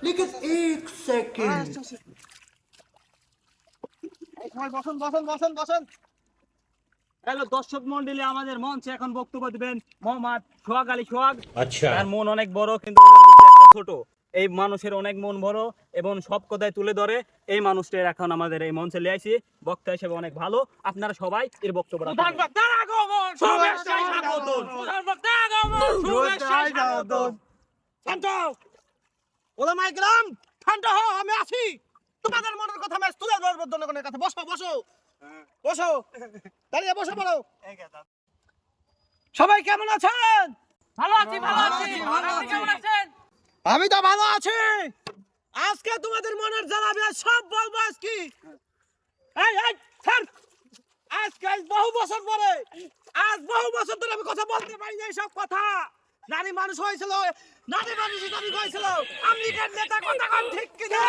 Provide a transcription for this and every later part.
लेकिन एक सेकंड বসন বসন বসন বসন। হ্যালো দর্শক মন্ডলী, আমাদের মঞ্চে এখন বক্তব্য দিবেন মোহাম্মদ সোহাগ আলী সোহাগ। अच्छा তার মন অনেক বড় কিন্তু ওনার ভিতরে একটা ছোট। এই মানুষের অনেক মন বড় এবং সব কথাই তুলে ধরে এই মানুষটা এখন আমাদের এই মঞ্চে নিয়ে আইছি। বক্তা হিসেবে অনেক ভালো, আপনারা সবাই এর বক্তব্য রাখবেন। প্রধান বক্তার আগমন, শুভেচ্ছায় স্বাগতম। প্রধান বক্তার আগমন, শুভেচ্ছায় স্বাগতম। শান্ত ওলামায়ে কেরাম, শান্ত হও, আমি আছি। তোমাদের মনের কথা আমি তুলে ধরবো জনগণের কাছে। বসো বসো বসো, দাঁড়িয়ে বসে পড়ো। সবাই কেমন আছেন? ভালো আছি, ভালো আছি। আপনি কেমন আছেন? আমি তো ভালো আছি। আজকে তোমাদের মনের জ্বালা আমি সব বলবো। আজকে এই এই স্যার, আজকে বহু বছর পরে, বহু বছর ধরে আমি কথা বলতে পারি না। সব কথা নারী মানুষ হয়েছিল, নারী মানুষ হিসাবে হয়েছিল। আমেরিকার নেতা কথা কন ঠিক কিনা?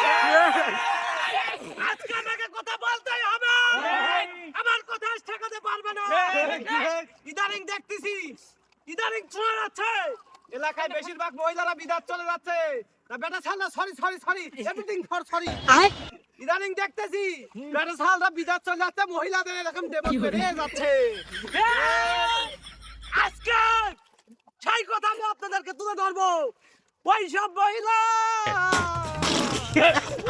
আজকে আমাকে কথা বলতেই হবে। আমার কথা ঠেকাতে পারবে না। ইদানিং দেখতেছি, ইদানিং শোনা যাচ্ছে এলাকায় বেশিরভাগ মহিলারা বিদাত চলে যাচ্ছে। না বেটা ছাড়া sorry sorry sorry everything for sorry. ইদানিং দেখতেছি বেটা ছাড়া বিদাত চলে যাচ্ছে, মহিলাদের এরকম ডেভেলপ বেড়ে যাচ্ছে। আজকে সেই কথা আমি আপনাদেরকে তুলে ধরবো। ওইসব মহিলা,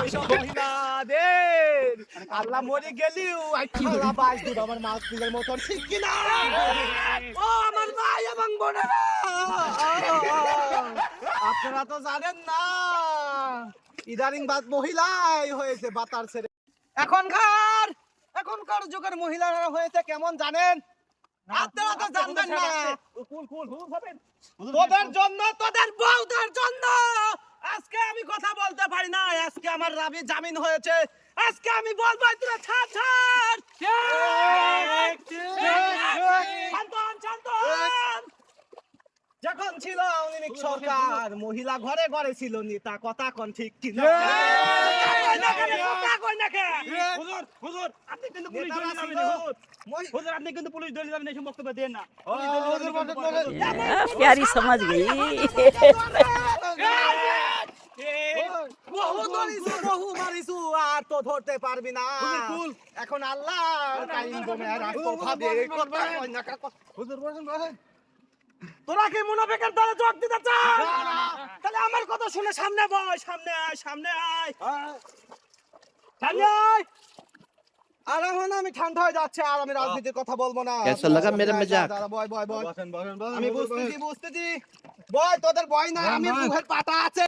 ওইসব মহিলাদের আল্লাহ মরে গেলেও আল্লাহ বাস দিব আমার মাছ দিলের মতন, ঠিক কিনা? ও আমার ভাই এবং বোনেরা, আপনারা তো জানেন না ইদানিং বাদ মহিলাই হয়েছে বাতার ছেড়ে। এখনকার যুগের মহিলারা হয়েছে কেমন জানেন? আপনারা তো জানবেন না। তোদের জন্য, তোদের বউদের জন্য আজকে আমি কথা বলতে পারি না। আজকে আমার রাবি জামিন হয়েছে। আজকে আমি বলবো তোরা ছাড় ছাড়। শান্তন শান্তন। যখন ছিল আওয়ামী লীগ সরকার, মহিলা ঘরে ঘরে ছিল নেতা, কথা কোন ঠিক কিনা? হুজুর হুজুর, আপনি কিন্তু পুলিশ ধরে যাবেন না। হুজুর আপনি কিন্তু পুলিশ ধরে যাবেন না, এই বক্তব্য দেন না। प्यारी समझ गई। বহু মারিছু আর তো ধরতে পারবি না। এখন আল্লাহর কাইম বমে রাখো ভাবে কথা কই না। হুজুর বলেন বলেন, তোরা কি মুনাফিকের দলে যোগ দিতে চাস? তাহলে আমার কথা শুনে সামনে বয়, সামনে আয়, সামনে আয়, সামনে আয়। আর এখন আমি ঠান্ডা হয়ে যাচ্ছে, আর আমি রাজনীতির কথা বলবো না। कैसा लगा मेरा मजाक? বয় বয় বয়, আমি বুঝতেছি বয়, তোদের বয় না, আমি মুখের পাতা আছে।